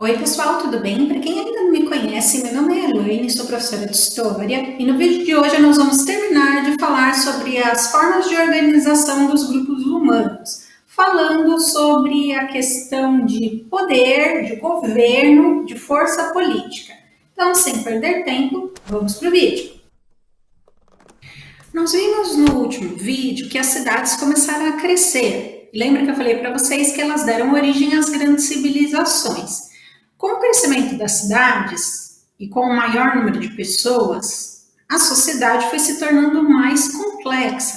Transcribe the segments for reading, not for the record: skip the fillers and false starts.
Oi pessoal, tudo bem? Para quem ainda não me conhece, meu nome é Elaine, sou professora de História e no vídeo de hoje nós vamos terminar de falar sobre as formas de organização dos grupos humanos, falando sobre a questão de poder, de governo, de força política. Então, sem perder tempo, vamos para o vídeo. Nós vimos no último vídeo que as cidades começaram a crescer. Lembra que eu falei para vocês que elas deram origem às grandes civilizações. Com o crescimento das cidades e com o maior número de pessoas, a sociedade foi se tornando mais complexa.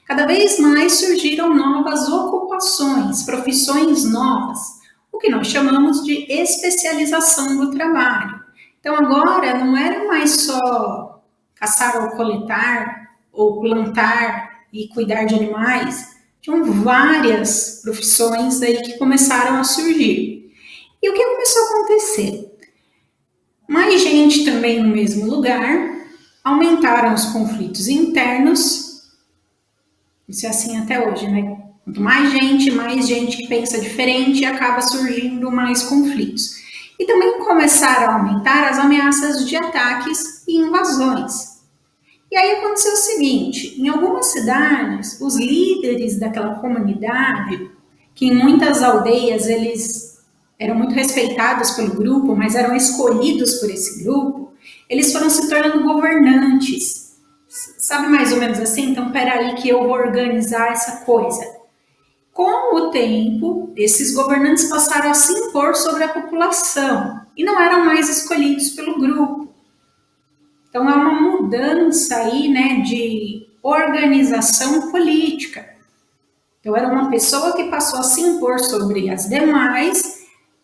Cada vez mais surgiram novas ocupações, profissões novas, o que nós chamamos de especialização do trabalho. Então agora não era mais só caçar ou coletar, ou plantar e cuidar de animais. Tinham várias profissões aí que começaram a surgir. E o que começou a acontecer? Mais gente também no mesmo lugar, aumentaram os conflitos internos, isso é assim até hoje, né? Quanto mais gente que pensa diferente, acaba surgindo mais conflitos. E também começaram a aumentar as ameaças de ataques e invasões. E aí aconteceu o seguinte, em algumas cidades, os líderes daquela comunidade, que em muitas aldeias eles eram muito respeitados pelo grupo, mas eram escolhidos por esse grupo, eles foram se tornando governantes. Sabe mais ou menos assim? Então, peraí que eu vou organizar essa coisa. Com o tempo, esses governantes passaram a se impor sobre a população e não eram mais escolhidos pelo grupo. Então, é uma mudança aí, né, de organização política. Então, era uma pessoa que passou a se impor sobre as demais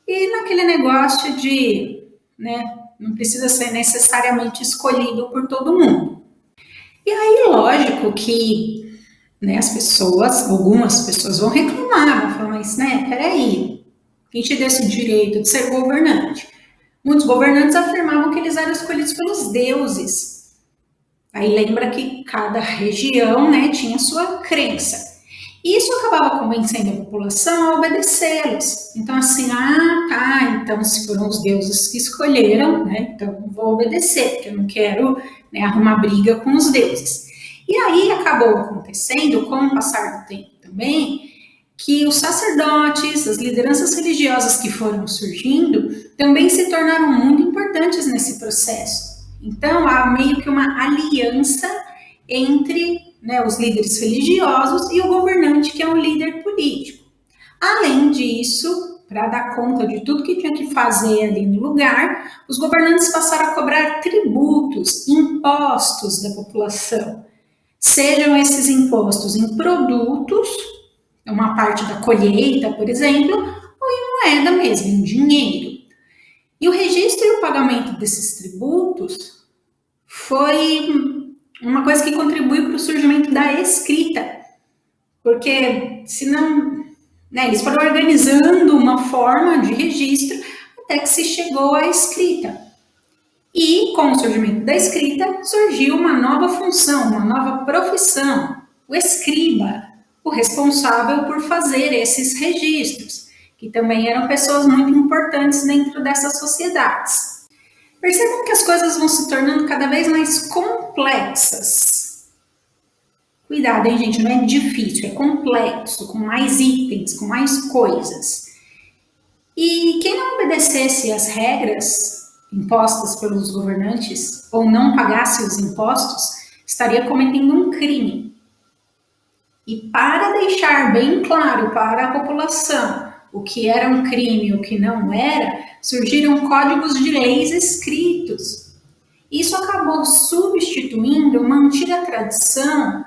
e naquele negócio de, né, não precisa ser necessariamente escolhido por todo mundo. E aí, lógico que, né, algumas pessoas vão reclamar, vão falar, mas, né, peraí, quem te deu esse direito de ser governante? Muitos governantes afirmavam que eles eram escolhidos pelos deuses. Aí lembra que cada região, né, tinha sua crença. E isso acabava convencendo a população a obedecê-los. Então, assim, então se foram os deuses que escolheram, né, então vou obedecer, porque eu não quero, né, arrumar briga com os deuses. E aí acabou acontecendo, com o passar do tempo também, que os sacerdotes, as lideranças religiosas que foram surgindo, também se tornaram muito importantes nesse processo. Então, há meio que uma aliança entre, né, os líderes religiosos e o governante, que é um líder político. Além disso, para dar conta de tudo que tinha que fazer ali no lugar, os governantes passaram a cobrar tributos, impostos da população. Sejam esses impostos em produtos, uma parte da colheita, por exemplo, ou em moeda mesmo, em dinheiro. E o registro e o pagamento desses tributos foi uma coisa que contribui para o surgimento da escrita, porque senão, né, eles foram organizando uma forma de registro até que se chegou à escrita. E com o surgimento da escrita surgiu uma nova função, uma nova profissão, o escriba, o responsável por fazer esses registros, que também eram pessoas muito importantes dentro dessas sociedades. Percebam que as coisas vão se tornando cada vez mais complexas. Cuidado, hein, gente? Não é difícil, é complexo, com mais itens, com mais coisas. E quem não obedecesse às regras impostas pelos governantes ou não pagasse os impostos, estaria cometendo um crime. E para deixar bem claro para a população o que era um crime e o que não era, surgiram códigos de leis escritos. Isso acabou substituindo uma antiga tradição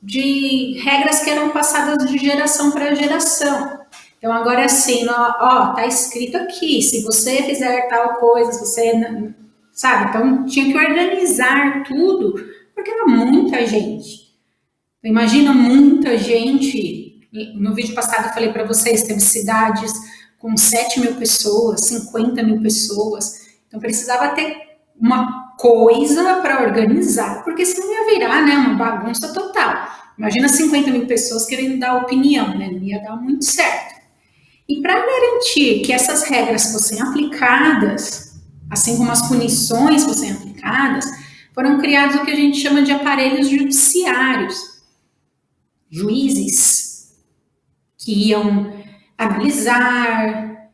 de regras que eram passadas de geração para geração. Então agora é assim, tá escrito aqui, se você fizer tal coisa, se você, sabe? Então tinha que organizar tudo, porque era muita gente. Então, imagina muita gente. No vídeo passado eu falei para vocês, teve cidades com 7 mil pessoas, 50 mil pessoas. Então precisava ter uma coisa para organizar, porque senão ia virar, né, uma bagunça total. Imagina 50 mil pessoas querendo dar opinião, né? Não ia dar muito certo. E para garantir que essas regras fossem aplicadas, assim como as punições fossem aplicadas, foram criados o que a gente chama de aparelhos judiciários, juízes que iam analisar,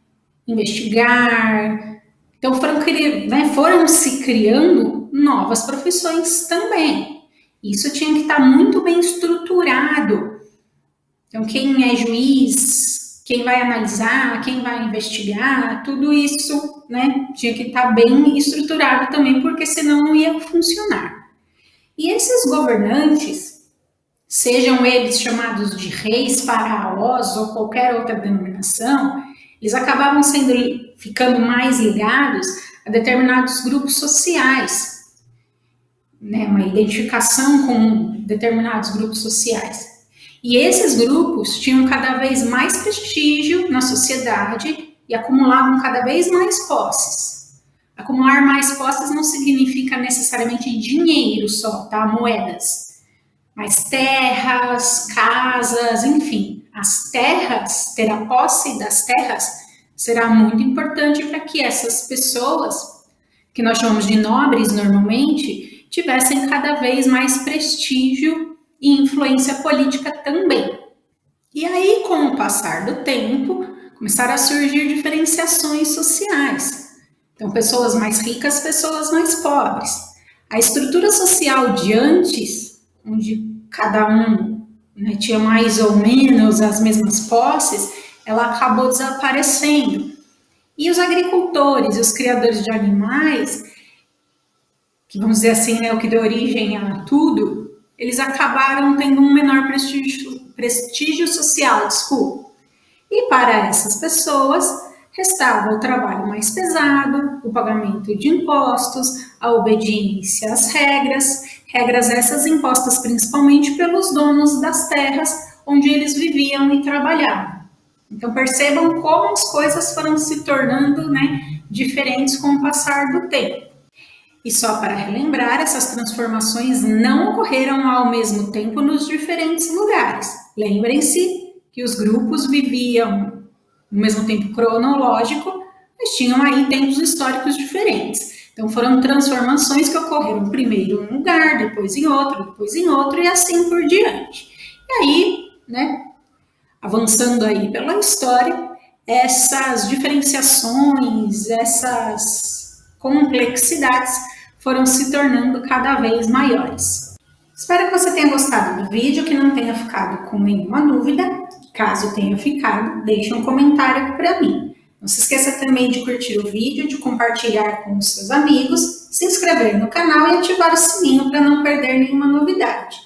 investigar. Então foram se criando novas profissões também. Isso tinha que estar muito bem estruturado. Então, quem é juiz, quem vai analisar, quem vai investigar, tudo isso, tinha que estar bem estruturado também, porque senão não ia funcionar. E esses governantes, sejam eles chamados de reis, faraós ou qualquer outra denominação, eles acabavam ficando mais ligados a determinados grupos sociais, uma identificação com determinados grupos sociais. E esses grupos tinham cada vez mais prestígio na sociedade e acumulavam cada vez mais posses. Acumular mais posses não significa necessariamente dinheiro só, tá? Moedas. Mas terras, casas, enfim. As terras, ter a posse das terras, será muito importante para que essas pessoas, que nós chamamos de nobres normalmente, tivessem cada vez mais prestígio e influência política também. E aí, com o passar do tempo, começaram a surgir diferenciações sociais. Então, pessoas mais ricas, pessoas mais pobres. A estrutura social de antes, onde cada um tinha mais ou menos as mesmas posses, ela acabou desaparecendo. E os agricultores e os criadores de animais, que vamos dizer assim, o que deu origem a tudo, eles acabaram tendo um menor prestígio social, E para essas pessoas, restava o trabalho mais pesado, o pagamento de impostos, a obediência às regras essas impostas principalmente pelos donos das terras onde eles viviam e trabalhavam. Então percebam como as coisas foram se tornando diferentes com o passar do tempo. E só para relembrar, essas transformações não ocorreram ao mesmo tempo nos diferentes lugares. Lembrem-se que os grupos viviam no mesmo tempo cronológico, mas tinham aí tempos históricos diferentes. Então foram transformações que ocorreram primeiro em um lugar, depois em outro e assim por diante. E aí, avançando aí pela história, essas diferenciações, essas complexidades foram se tornando cada vez maiores. Espero que você tenha gostado do vídeo, que não tenha ficado com nenhuma dúvida. Caso tenha ficado, deixe um comentário para mim. Não se esqueça também de curtir o vídeo, de compartilhar com os seus amigos, se inscrever no canal e ativar o sininho para não perder nenhuma novidade.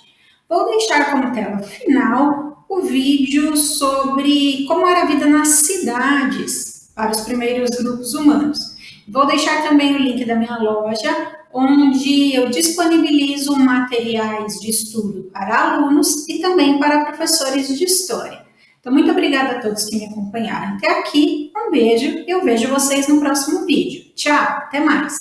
Vou deixar como tela final o vídeo sobre como era a vida nas cidades para os primeiros grupos humanos. Vou deixar também o link da minha loja, onde eu disponibilizo materiais de estudo para alunos e também para professores de história. Então, muito obrigada a todos que me acompanharam até aqui. Um beijo e eu vejo vocês no próximo vídeo. Tchau, até mais!